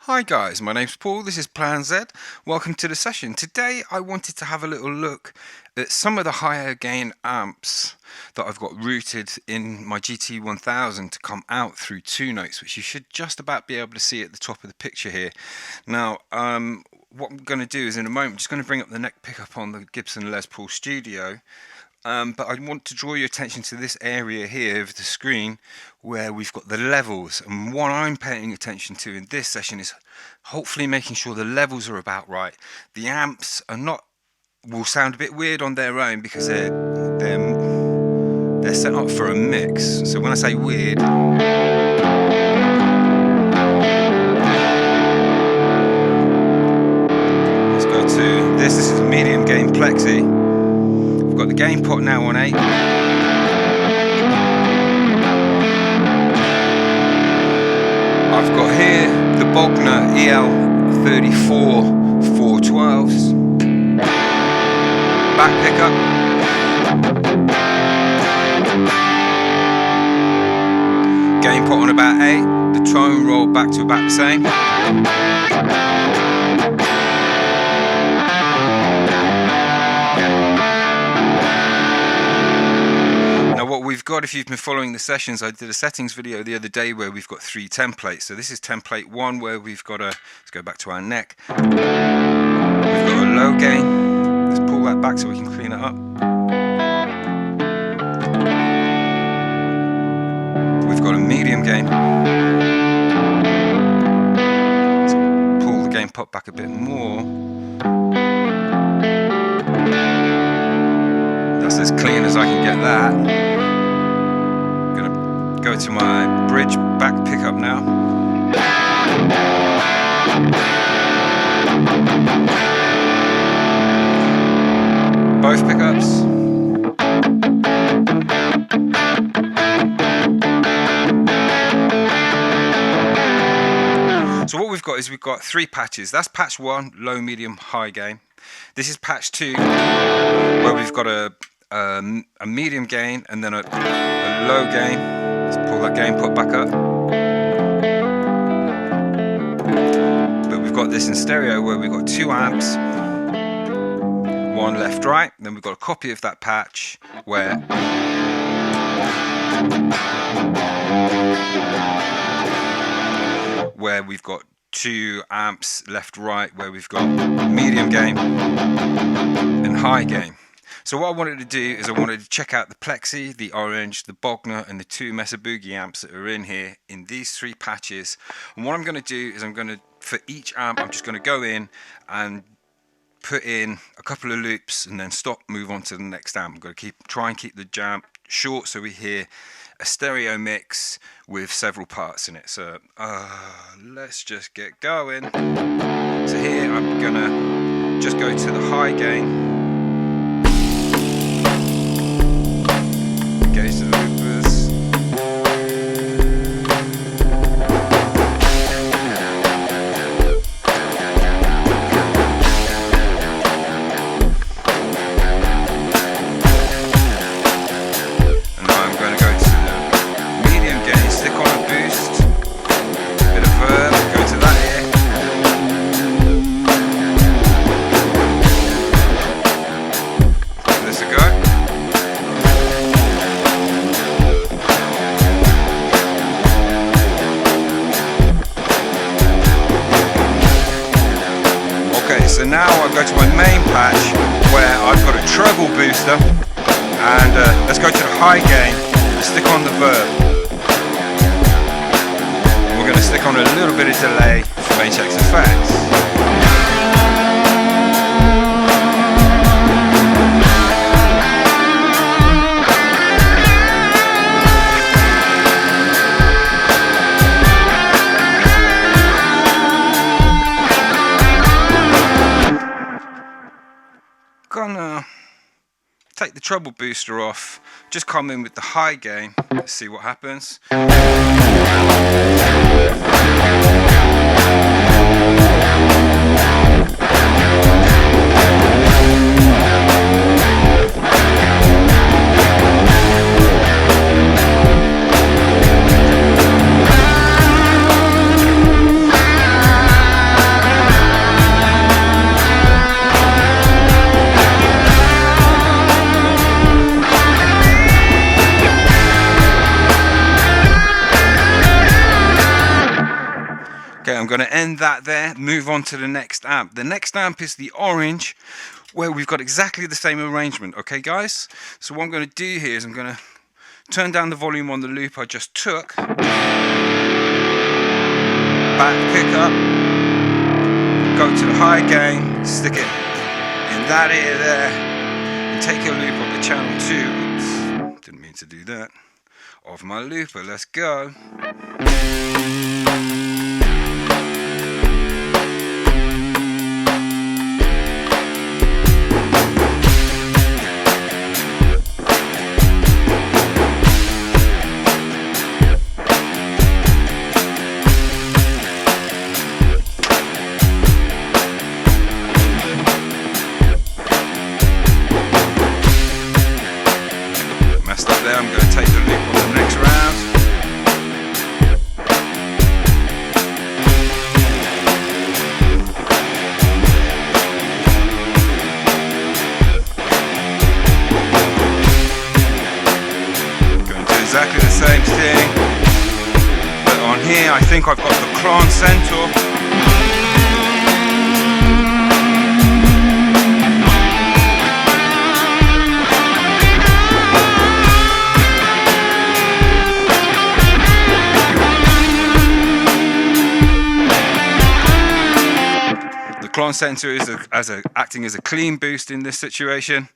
Hi guys, my name's Paul, this is Plan Z. Welcome to the session. Today I wanted to have a little look at some of the higher gain amps that I've got routed in my GT1000 to come out through 2 notes, which you should just about be able to see at the top of the picture here. Now, what I'm going to do is in a moment, I'm just going to bring up the neck pickup on the Gibson Les Paul Studio. But I want to draw your attention to this area here of the screen where we've got the levels, and what I'm paying attention to in this session is hopefully making sure the levels are about right. The amps are not, will sound a bit weird on their own because they're set up for a mix. So when I say weird, let's go to this is a medium gain Plexi. I've got the gain pot now on 8. I've got here the Bogner EL34 412s. Back pickup. Gain pot on about 8. The tone roll back to about the same. What we've got, if you've been following the sessions, I did a settings video the other day where we've got 3 templates. So this is template 1 where we've got a, let's go back to our neck. We've got a low gain. Let's pull that back so we can clean it up. We've got a medium gain. Let's pull the gain pot back a bit more. That's as clean as I can get that. Go to my bridge back pickup now. Both pickups. So what we've got is we've got 3 patches. That's patch 1, low, medium, high gain. This is patch 2, where we've got a medium gain and then a low gain. Let's pull that gain pot back up. But we've got this in stereo where we've got 2 amps, 1 left right, then we've got a copy of that patch where we've got 2 amps left right where we've got medium gain and high gain. So what I wanted to do is I wanted to check out the Plexi, the Orange, the Bogner and the 2 Mesa Boogie amps that are in here in these 3 patches. And what I'm going to do is I'm going to, for each amp, I'm just going to go in and put in a couple of loops and then stop, move on to the next amp. I'm going to try and keep the jam short so we hear a stereo mix with several parts in it. So let's just get going. So here I'm going to just go to the high gain. To the loopers. And now I'm going to go to the medium gain, stick on a boost, bit of verb, go to that here. Give this a go. So now I go to my main patch where I've got a treble booster and let's go to the high gain, stick on the verb. We're going to stick on a little bit of delay from HXeffects. Gonna take the treble booster off, just come in with the high gain, let's see what happens. Okay, I'm going to end that there, move on to the next amp. The next amp is the orange, where we've got exactly the same arrangement, okay guys? So what I'm going to do here is I'm going to turn down the volume on the loop I just took, back pickup, go to the high gain, stick it in that ear there, and take a loop on the channel 2, oops, didn't mean to do that, of my looper. Let's go. I'm going to take the loop on the next round. Going to do exactly the same thing, but on here I think I've got the Cron Centaur. Clone Center is acting as a clean boost in this situation.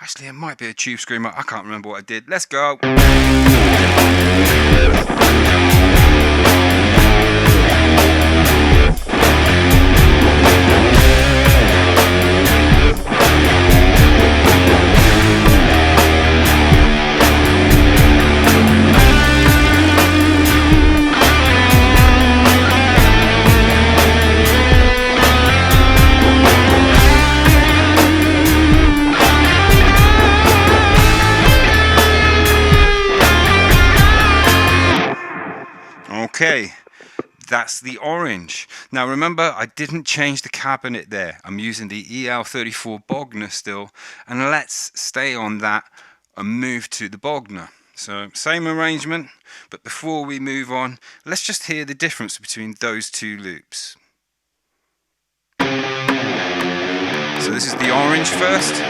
Actually, it might be a tube screamer. I can't remember what I did. Let's go. Okay, that's the orange. Now remember, I didn't change the cabinet there. I'm using the EL34 Bogner still, and let's stay on that and move to the Bogner. So same arrangement, but before we move on, let's just hear the difference between those two loops. So this is the orange first.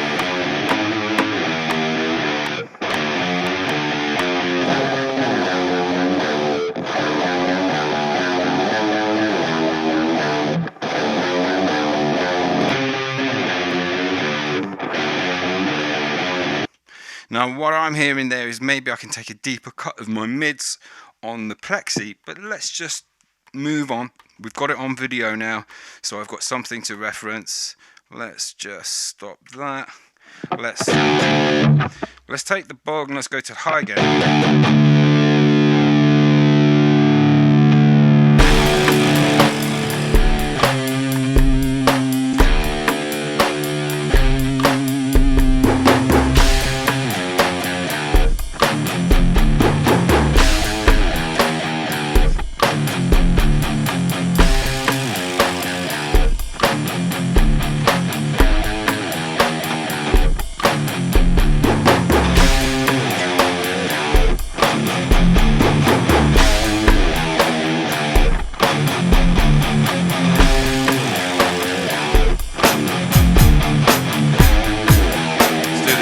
Now what I'm hearing there is maybe I can take a deeper cut of my mids on the Plexi, but let's just move on. We've got it on video now, so I've got something to reference. Let's just stop that. Let's take the bog and let's go to high gain.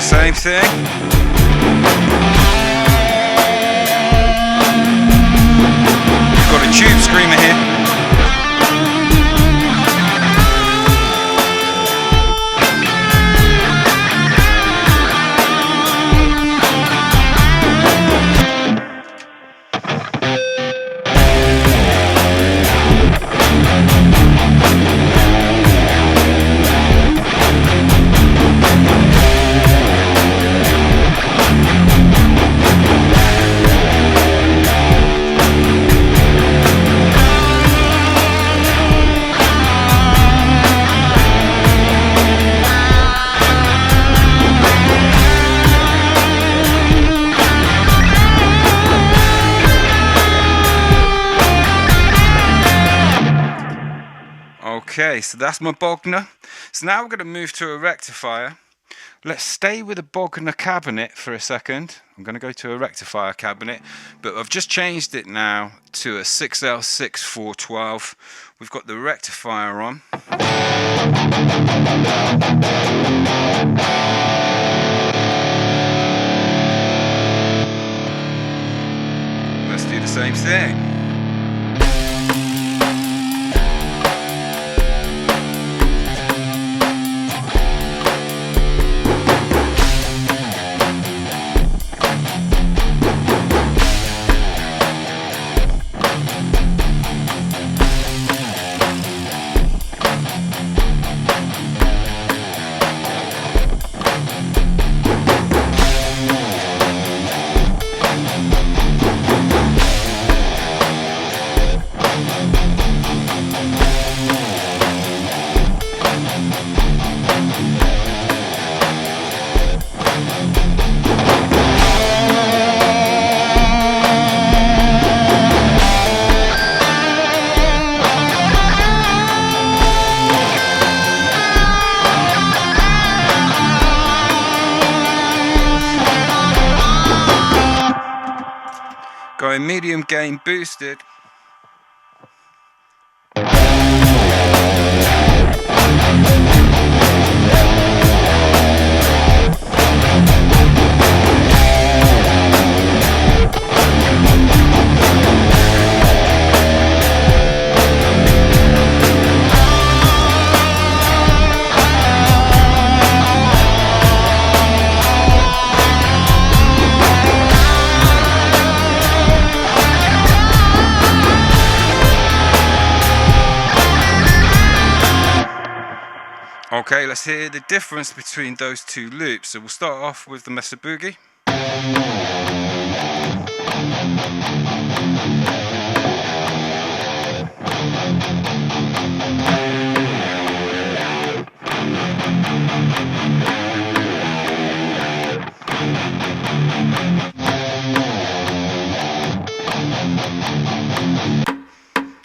Same thing. We've got a tube screamer here. Okay, so that's my Bogner. So now we're going to move to a rectifier. Let's stay with a Bogner cabinet for a second. I'm going to go to a rectifier cabinet, but I've just changed it now to a 6L6 412. We've got the rectifier on. Let's do the same thing. Going medium gain boosted. Okay, let's hear the difference between those two loops. So we'll start off with the Mesa Boogie.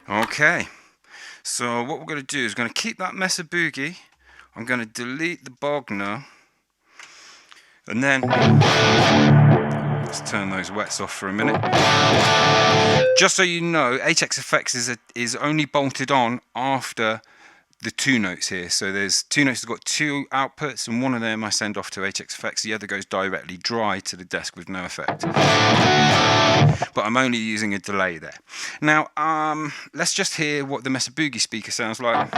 Okay, so what we're going to do is we're going to keep that Mesa Boogie. I'm going to delete the Bogner, and then let's turn those wets off for a minute. Just so you know, HXeffects is only bolted on after the two notes here. So there's two notes that got two outputs, and one of them I send off to HXeffects, the other goes directly dry to the desk with no effect. But I'm only using a delay there. Now, let's just hear what the Mesa Boogie speaker sounds like.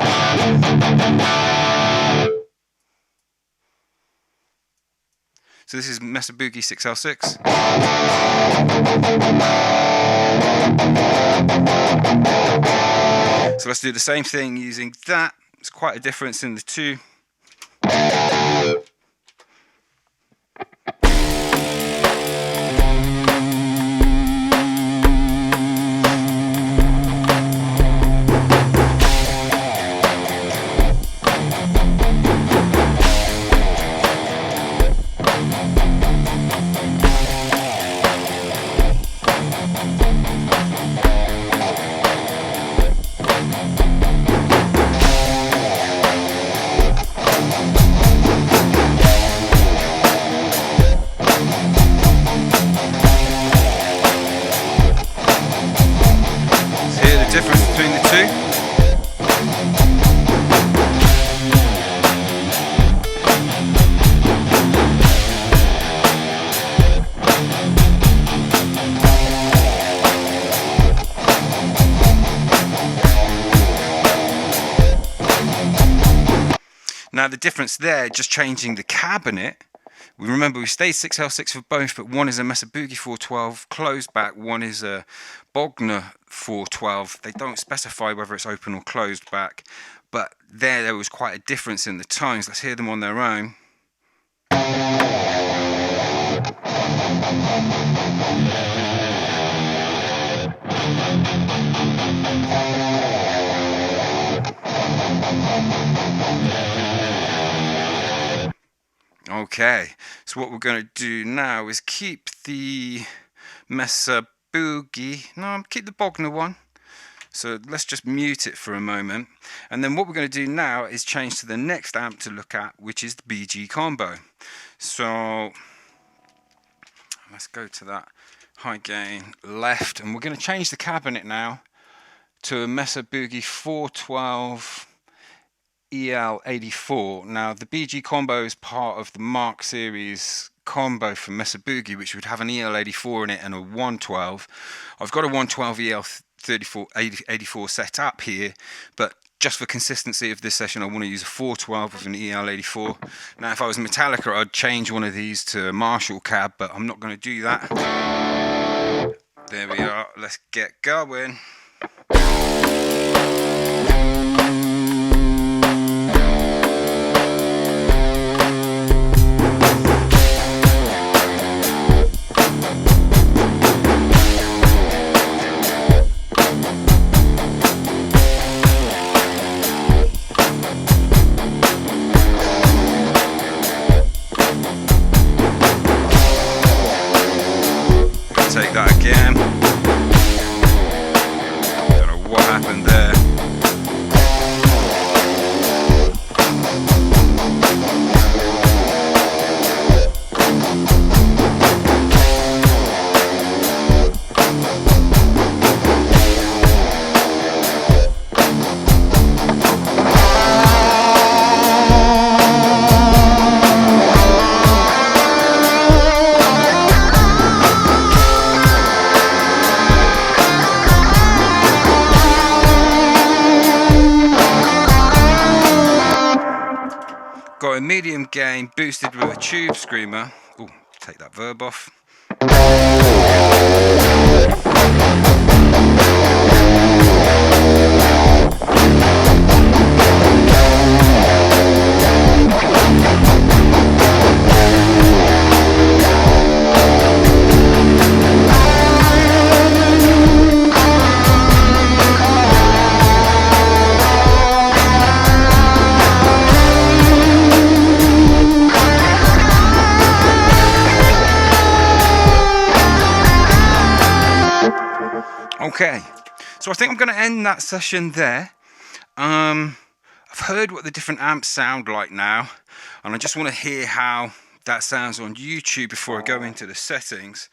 So this is Mesa Boogie 6L6. So let's do the same thing using that. There's quite a difference in the two. Difference between the two. Now the difference there, just changing the cabinet. Remember, we stayed 6L6 for both, but one is a Mesa Boogie 412 closed back, one is a Bogner 412. They don't specify whether it's open or closed back, but there was quite a difference in the tones. Let's hear them on their own. Okay, so what we're going to do now is keep the Mesa Boogie, keep the Bogner one, So let's just mute it for a moment. And then what we're going to do now is change to the next amp to look at, which is the BG combo. So let's go to that high gain left, and we're going to change the cabinet now to a Mesa Boogie 412 EL84. Now the BG combo is part of the Mark series combo from Mesa Boogie, which would have an EL84 in it and a 112. I've got a 112 EL84 set up here, but just for consistency of this session I want to use a 412 with an EL84. Now if I was Metallica I'd change one of these to a Marshall cab, but I'm not going to do that. There we are, let's get going. Take that again. Don't know what happened there. Got a medium gain boosted with a tube screamer. Oh, take that verb off. Okay, so I think I'm going to end that session there. I've heard what the different amps sound like now, and I just want to hear how that sounds on YouTube before I go into the settings.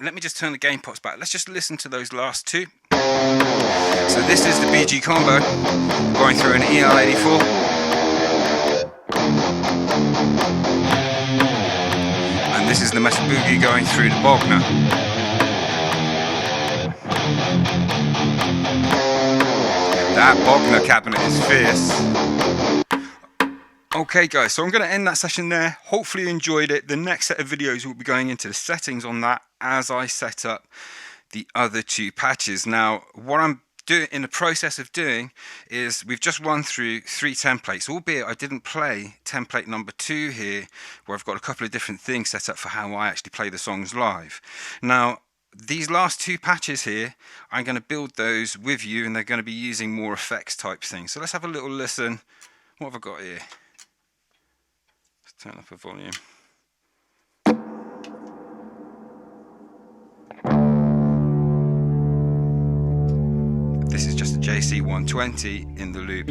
Let me just turn the gain pots back. Let's just listen to those last two. So this is the BG combo going through an EL84. And this is the Mesa Boogie going through the Bogner. That Bogner cabinet is fierce. Okay guys, so I'm going to end that session there. Hopefully you enjoyed it. The next set of videos will be going into the settings on that as I set up the other two patches. Now what I'm doing in the process of doing is we've just run through 3 templates, albeit I didn't play template number 2 here, where I've got a couple of different things set up for how I actually play the songs live. Now these last 2 patches here, I'm going to build those with you, and they're going to be using more effects type things. So let's have a little listen. What have I got here? Let's turn up the volume. This is just a JC120 in the loop.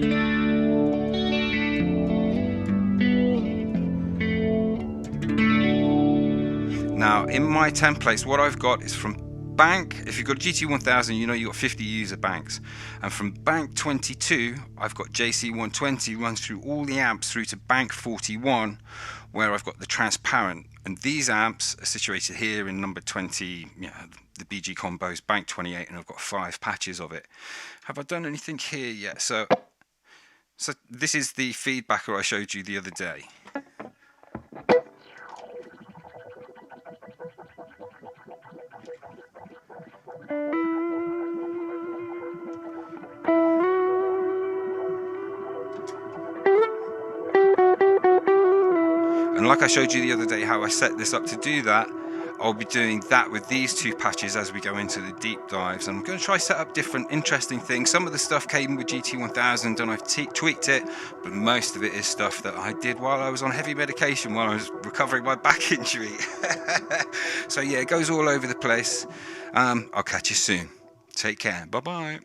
Now in my templates what I've got is from bank, if you've got a GT1000 you know you've got 50 user banks, and from bank 22 I've got JC120 runs through all the amps through to bank 41 where I've got the transparent, and these amps are situated here in number 20, the BG combos, bank 28, and I've got 5 patches of it. Have I done anything here yet? So this is the feedbacker I showed you the other day. And like I showed you the other day how I set this up to do that, I'll be doing that with these 2 patches as we go into the deep dives. And I'm going to try set up different interesting things. Some of the stuff came with GT1000 and I've tweaked it, but most of it is stuff that I did while I was on heavy medication, while I was recovering my back injury. So yeah, it goes all over the place. I'll catch you soon. Take care. Bye bye.